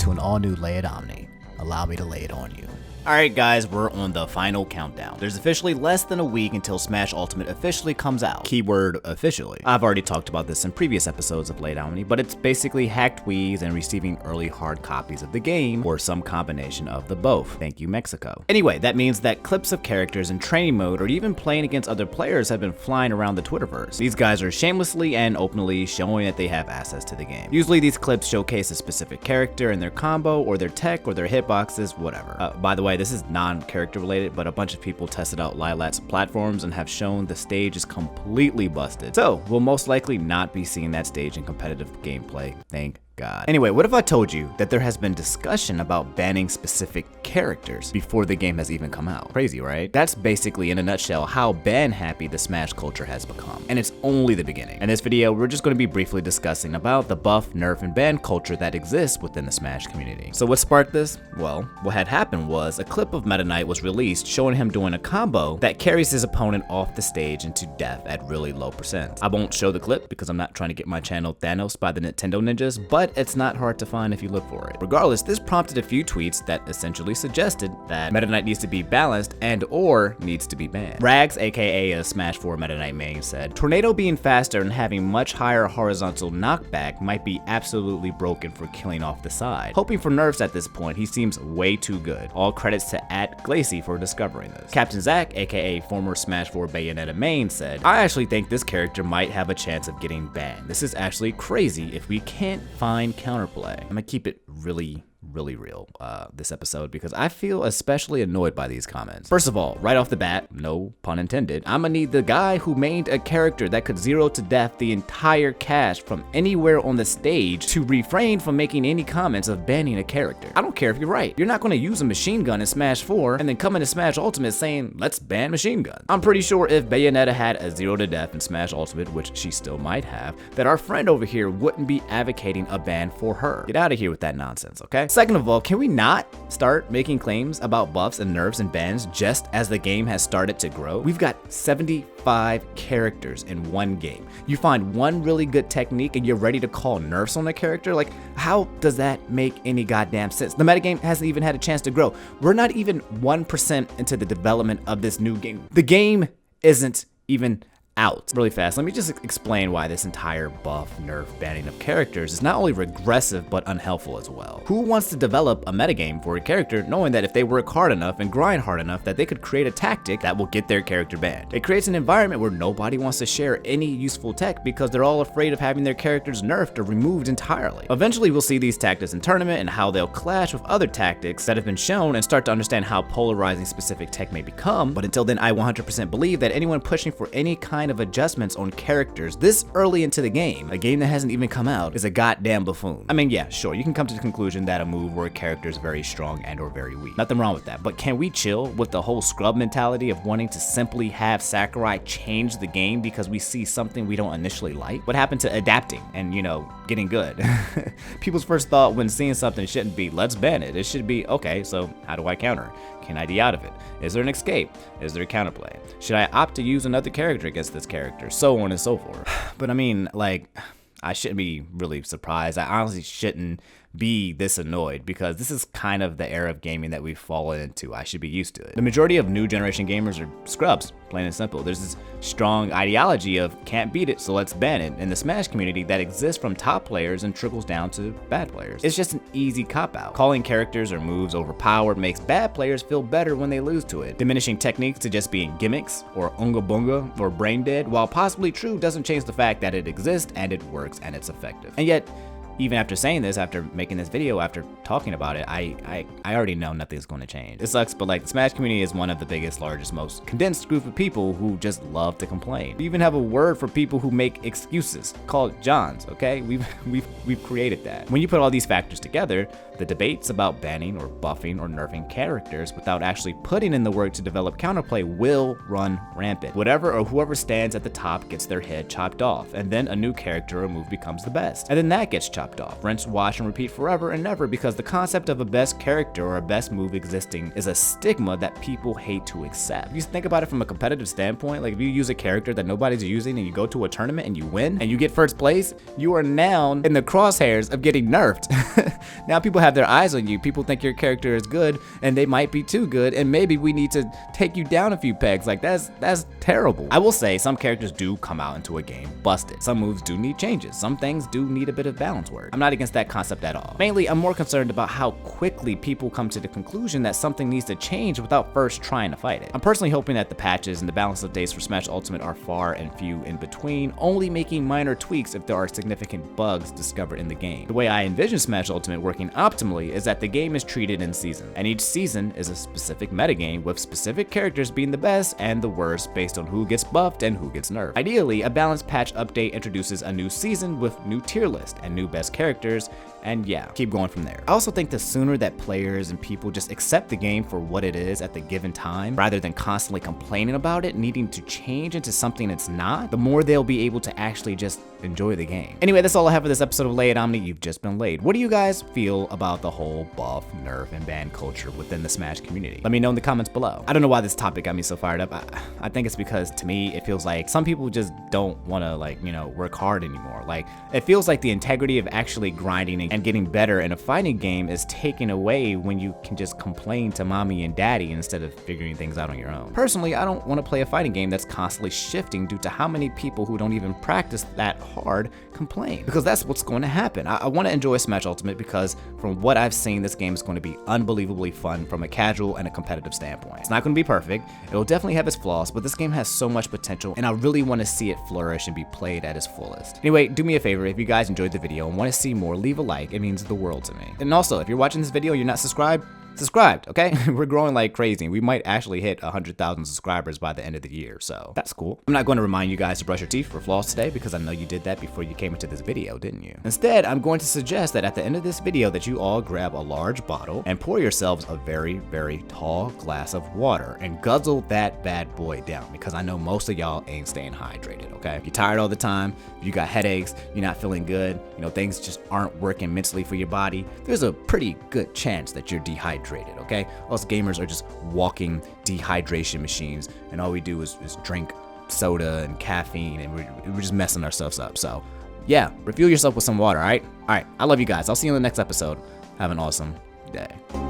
to an all-new layered Omni. Allow me to lay it on you. Alright guys, we're on the final countdown. There's officially less than a week until Smash Ultimate officially comes out. Keyword officially. I've already talked about this in previous episodes of Late Omni, but it's basically hacked Wii's and receiving early hard copies of the game, or some combination of the both. Thank you, Mexico. Anyway, that means that clips of characters in training mode or even playing against other players have been flying around the Twitterverse. These guys are shamelessly and openly showing that they have access to the game. Usually these clips showcase a specific character and their combo, or their tech, or their hitboxes, whatever. By the way, this is non-character related, but a bunch of people tested out Lilat's platforms and have shown the stage is completely busted. So we'll most likely not be seeing that stage in competitive gameplay. Thank God. Anyway, what if I told you that there has been discussion about banning specific characters before the game has even come out? Crazy, right? That's basically, in a nutshell, how ban-happy the Smash culture has become. And it's only the beginning. In this video, we're just going to be briefly discussing about the buff, nerf, and ban culture that exists within the Smash community. So what sparked this? Well, what had happened was a clip of Meta Knight was released showing him doing a combo that carries his opponent off the stage into death at really low percent. I won't show the clip because I'm not trying to get my channel Thanos by the Nintendo ninjas, but it's not hard to find if you look for it. Regardless, this prompted a few tweets that essentially suggested that Meta Knight needs to be balanced and or needs to be banned. Rags, aka a Smash 4 Meta Knight main, said, "Tornado being faster and having much higher horizontal knockback might be absolutely broken for killing off the side. Hoping for nerfs at this point, he seems way too good. All credits to @Glacy for discovering this." Captain Zach, aka former Smash 4 Bayonetta main, said, "I actually think this character might have a chance of getting banned. This is actually crazy if we can't find counterplay." I'm gonna keep it really real this episode because I feel especially annoyed by these comments. First of all, right off the bat, no pun intended, I'm gonna need the guy who mained a character that could zero to death the entire cast from anywhere on the stage to refrain from making any comments of banning a character. I don't care if you're right. You're not gonna use a machine gun in Smash 4 and then come into Smash Ultimate saying, let's ban machine guns. I'm pretty sure if Bayonetta had a zero to death in Smash Ultimate, which she still might have, that our friend over here wouldn't be advocating a ban for her. Get out of here with that nonsense, okay? Second of all, can we not start making claims about buffs and nerfs and bans just as the game has started to grow? We've got 75 characters in one game. You find one really good technique and you're ready to call nerfs on a character? Like, how does that make any goddamn sense? The metagame hasn't even had a chance to grow. We're not even 1% into the development of this new game. The game isn't even out. Really fast, let me just explain why this entire buff, nerf, banning of characters is not only regressive but unhelpful as well. Who wants to develop a metagame for a character knowing that if they work hard enough and grind hard enough that they could create a tactic that will get their character banned? It creates an environment where nobody wants to share any useful tech because they're all afraid of having their characters nerfed or removed entirely. Eventually we'll see these tactics in tournament and how they'll clash with other tactics that have been shown and start to understand how polarizing specific tech may become, but until then I 100% believe that anyone pushing for any kind of adjustments on characters this early into the game, a game that hasn't even come out, is a goddamn buffoon. I mean, yeah, sure, you can come to the conclusion that a move where a character is very strong and or very weak. Nothing wrong with that, but can we chill with the whole scrub mentality of wanting to simply have Sakurai change the game because we see something we don't initially like? What happened to adapting and, you know, getting good? People's first thought when seeing something shouldn't be, let's ban it. It should be, okay, so how do I counter? Can I D out of it? Is there an escape? Is there a counterplay? Should I opt to use another character against this character? So on and so forth. But I mean, like, I shouldn't be really surprised. I honestly shouldn't be this annoyed because this is kind of the era of gaming that we've fallen into. I should be used to it. The majority of new generation gamers are scrubs, plain and simple. There's this strong ideology of can't beat it, so let's ban it in the Smash community that exists from top players and trickles down to bad players. It's just an easy cop-out. Calling characters or moves overpowered makes bad players feel better when they lose to it. Diminishing techniques to just being gimmicks or unga bunga or brain dead, while possibly true, doesn't change the fact that it exists and it works and it's effective. And yet, even after saying this, after making this video, after talking about it, I already know nothing's going to change. It sucks, but like the Smash community is one of the biggest, largest, most condensed group of people who just love to complain. We even have a word for people who make excuses called Johns, okay? We've created that. When you put all these factors together, the debates about banning or buffing or nerfing characters without actually putting in the work to develop counterplay will run rampant. Whatever or whoever stands at the top gets their head chopped off, and then a new character or move becomes the best, and then that gets chopped ripped off. Rinse, wash, and repeat forever and never, because the concept of a best character or a best move existing is a stigma that people hate to accept. If you think about it from a competitive standpoint, like if you use a character that nobody's using and you go to a tournament and you win and you get first place, you are now in the crosshairs of getting nerfed. Now people have their eyes on you. People think your character is good and they might be too good, and maybe we need to take you down a few pegs. Like that's terrible. I will say some characters do come out into a game busted. Some moves do need changes. Some things do need a bit of balance work. I'm not against that concept at all. Mainly, I'm more concerned about how quickly people come to the conclusion that something needs to change without first trying to fight it. I'm personally hoping that the patches and the balance of days for Smash Ultimate are far and few in between, only making minor tweaks if there are significant bugs discovered in the game. The way I envision Smash Ultimate working optimally is that the game is treated in seasons, and each season is a specific metagame with specific characters being the best and the worst based on who gets buffed and who gets nerfed. Ideally, a balanced patch update introduces a new season with new tier list and new best characters, and yeah, keep going from there. I also think the sooner that players and people just accept the game for what it is at the given time, rather than constantly complaining about it needing to change into something it's not, the more they'll be able to actually just enjoy the game. Anyway, that's all I have for this episode of Lay It Omni. You've just been laid. What do you guys feel about the whole buff, nerf, and ban culture within the Smash community? Let me know in the comments below. I don't know why this topic got me so fired up. I think it's because to me, it feels like some people just don't want to work hard anymore. Like, it feels like the integrity of actually grinding and getting better in a fighting game is taken away when you can just complain to mommy and daddy instead of figuring things out on your own. Personally, I don't want to play a fighting game that's constantly shifting due to how many people who don't even practice that hard complain, because that's what's going to happen. I want to enjoy Smash Ultimate because from what I've seen, this game is going to be unbelievably fun from a casual and a competitive standpoint. It's not going to be perfect. It'll definitely have its flaws, but this game has so much potential and I really want to see it flourish and be played at its fullest. Anyway, do me a favor, if you guys enjoyed the video and want to see more, leave a like. It means the world to me. And also, if you're watching this video, you're not subscribed, okay? We're growing like crazy. We might actually hit 100,000 subscribers by the end of the year, so that's cool. I'm not going to remind you guys to brush your teeth for floss today because I know you did that before you came into this video, didn't you? Instead, I'm going to suggest that at the end of this video that you all grab a large bottle and pour yourselves a very, very tall glass of water and guzzle that bad boy down, because I know most of y'all ain't staying hydrated, okay? If you're tired all the time, if you got headaches, you're not feeling good, things just aren't working mentally for your body, there's a pretty good chance that you're dehydrated. Okay? Us gamers are just walking dehydration machines, and all we do is drink soda and caffeine, and we're just messing ourselves up. So yeah, refuel yourself with some water, all right? All right, I love you guys. I'll see you in the next episode. Have an awesome day.